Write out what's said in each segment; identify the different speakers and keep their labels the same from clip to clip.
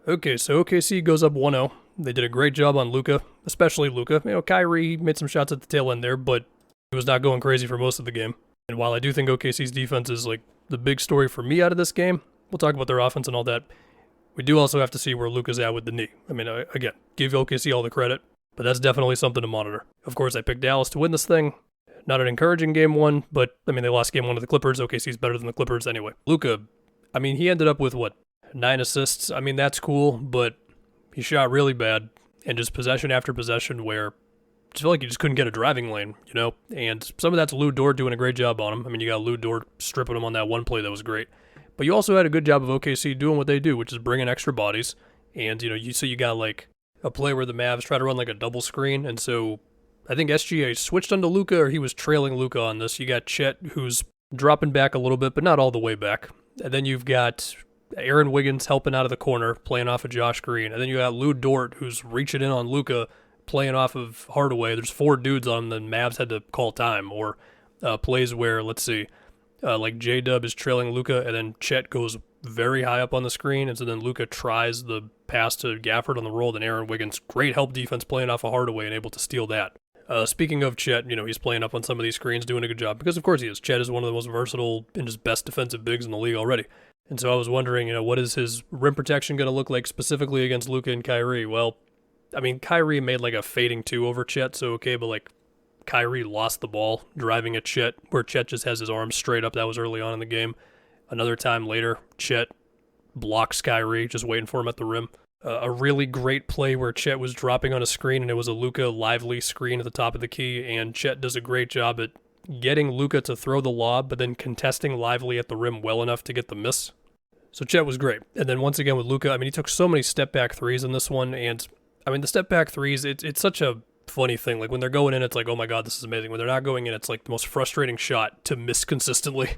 Speaker 1: Okay, so OKC goes up 1-0. They did a great job on Luka, especially Luka. Kyrie made some shots at the tail end there, but he was not going crazy for most of the game. And while I do think OKC's defense is like the big story for me out of this game, we'll talk about their offense and all that. We do also have to see where Luka's at with the knee. Again, give OKC all the credit, but that's definitely something to monitor. Of course, I picked Dallas to win this thing. Not an encouraging game one, but they lost game one to the Clippers. OKC's better than the Clippers anyway. Luka, he ended up with 9 assists. That's cool, but he shot really bad, and just possession after possession where I just feel like he just couldn't get a driving lane, And some of that's Lou Dort doing a great job on him. You got Lou Dort stripping him on that one play that was great. But you also had a good job of OKC doing what they do, which is bringing extra bodies. And, you got like a play where the Mavs try to run like a double screen, and so I think SGA switched onto Luka, or he was trailing Luka on this. You got Chet, who's dropping back a little bit, but not all the way back. And then you've got Aaron Wiggins helping out of the corner, playing off of Josh Green. And then you got Lou Dort, who's reaching in on Luka, playing off of Hardaway. There's 4 dudes on them. The Mavs had to call time. Or plays where, like J-Dub is trailing Luka, and then Chet goes very high up on the screen, and so then Luka tries the pass to Gafford on the roll, then Aaron Wiggins, great help defense playing off of Hardaway and able to steal that. Speaking of Chet, he's playing up on some of these screens, doing a good job, because of course he is. Chet is one of the most versatile and just best defensive bigs in the league already. And so I was wondering, what is his rim protection going to look like specifically against Luka and Kyrie? Well, Kyrie made like a fading 2 over Chet, so okay, but like Kyrie lost the ball driving at Chet, where Chet just has his arms straight up. That was early on in the game. Another time later, Chet blocks Kyrie, just waiting for him at the rim. A really great play where Chet was dropping on a screen, and it was a Luka lively screen at the top of the key, and Chet does a great job at getting Luka to throw the lob, but then contesting lively at the rim well enough to get the miss. So Chet was great. And then once again with Luka, he took so many step-back threes in this one, and the step-back threes, it's such a funny thing. Like when they're going in, it's like, oh my god, this is amazing. When they're not going in, it's like the most frustrating shot to miss consistently.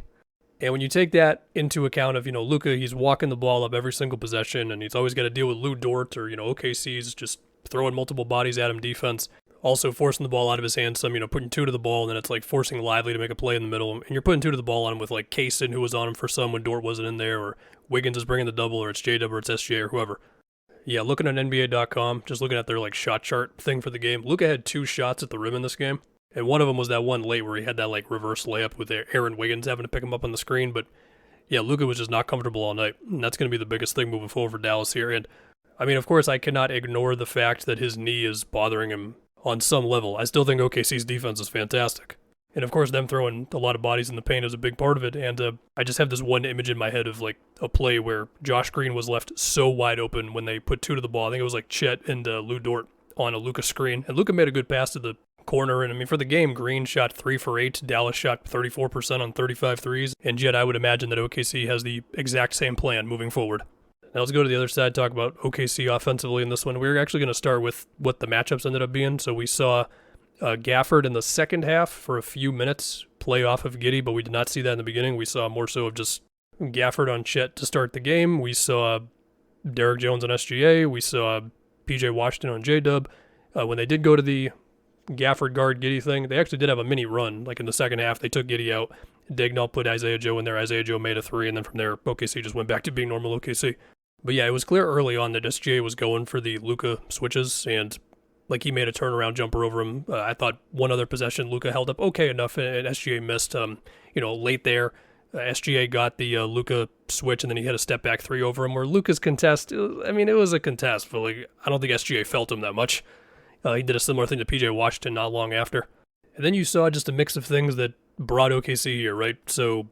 Speaker 1: And when you take that into account of, Luka, he's walking the ball up every single possession, and he's always got to deal with Lou Dort or, OKC's just throwing multiple bodies at him defense. Also forcing the ball out of his hands some, putting 2 to the ball, and then it's like forcing Lively to make a play in the middle. And you're putting 2 to the ball on him with like Kaysen, who was on him for some when Dort wasn't in there, or Wiggins is bringing the double, or it's J-Dub, or it's SGA, or whoever. Yeah, looking at NBA.com, just looking at their like shot chart thing for the game, Luka had 2 shots at the rim in this game. And one of them was that one late where he had that like reverse layup with Aaron Wiggins having to pick him up on the screen. But yeah, Luka was just not comfortable all night. And that's going to be the biggest thing moving forward for Dallas here. And of course, I cannot ignore the fact that his knee is bothering him on some level. I still think OKC's defense is fantastic. And of course, them throwing a lot of bodies in the paint is a big part of it. And I just have this one image in my head of like a play where Josh Green was left so wide open when they put 2 to the ball. I think it was like Chet and Lou Dort on a Luka screen. And Luka made a good pass to the corner. And for the game, Green shot 3 for 8. Dallas shot 34% on 35 threes. And yet I would imagine that OKC has the exact same plan moving forward. Now let's go to the other side, talk about OKC offensively in this one. We're actually going to start with what the matchups ended up being. So we saw Gafford in the second half for a few minutes play off of Giddey, but we did not see that in the beginning. We saw more so of just Gafford on Chet to start the game. We saw Derrick Jones on SGA. We saw PJ Washington on J-Dub. When they did go to the Gafford guard Giddey thing, they actually did have a mini run. Like in the second half, they took Giddey out. Dagnall put Isaiah Joe in there. Isaiah Joe made a 3, and then from there, OKC just went back to being normal OKC. But yeah, it was clear early on that SGA was going for the Luka switches, and like he made a turnaround jumper over him. I thought one other possession Luka held up okay enough, and SGA missed. Late there, SGA got the Luka switch, and then he had a step back 3 over him. Where Luka's contest, it was a contest, but like I don't think SGA felt him that much. He did a similar thing to PJ Washington not long after, and then you saw just a mix of things that brought OKC here, right? So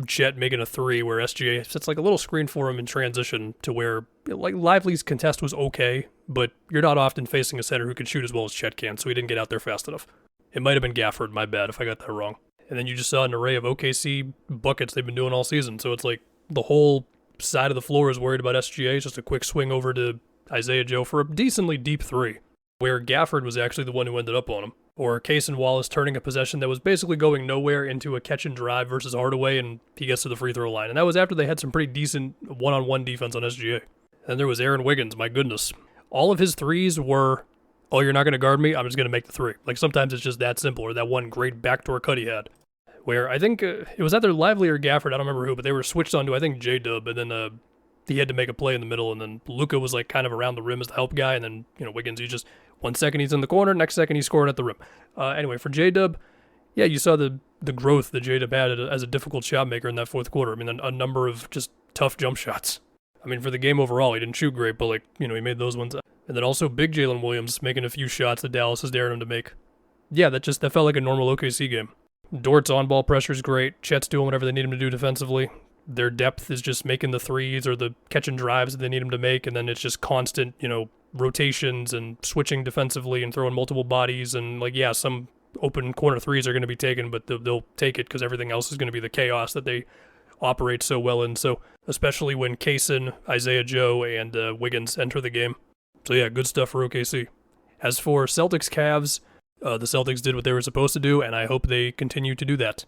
Speaker 1: Chet making a 3 where SGA sets like a little screen for him in transition to where like Lively's contest was okay, but you're not often facing a center who can shoot as well as Chet can, so he didn't get out there fast enough. It might have been Gafford, my bad if I got that wrong. And then you just saw an array of OKC buckets they've been doing all season, so it's like the whole side of the floor is worried about SGA. It's just a quick swing over to Isaiah Joe for a decently deep 3, where Gafford was actually the one who ended up on him. Or Kaysen Wallace turning a possession that was basically going nowhere into a catch and drive versus Hardaway, and he gets to the free throw line. And that was after they had some pretty decent one-on-one defense on SGA. And there was Aaron Wiggins, my goodness. All of his threes were, oh, you're not going to guard me? I'm just going to make the 3. Like sometimes it's just that simple, or that one great backdoor cut he had. Where I think it was either Lively or Gafford, I don't remember who, but they were switched on to, I think, J-Dub, and then he had to make a play in the middle, and then Luka was like kind of around the rim as the help guy, and then, Wiggins, he just, 1 second he's in the corner, next second he's scoring at the rim. Anyway, for J-Dub, yeah, you saw the growth that J-Dub had as a difficult shot maker in that fourth quarter. I mean, a number of just tough jump shots. I mean, for the game overall, he didn't shoot great, but, he made those ones. And then also big Jalen Williams making a few shots that Dallas is daring him to make. Yeah, that felt like a normal OKC game. Dort's on-ball pressure is great. Chet's doing whatever they need him to do defensively. Their depth is just making the threes or the catching drives that they need him to make, and then it's just constant, rotations and switching defensively and throwing multiple bodies, and, some open corner threes are going to be taken, but they'll take it because everything else is going to be the chaos that they operate so well in. So, especially when Kaysen, Isaiah Joe, and Wiggins enter the game. So, yeah, good stuff for OKC. As for Celtics Cavs, the Celtics did what they were supposed to do, and I hope they continue to do that.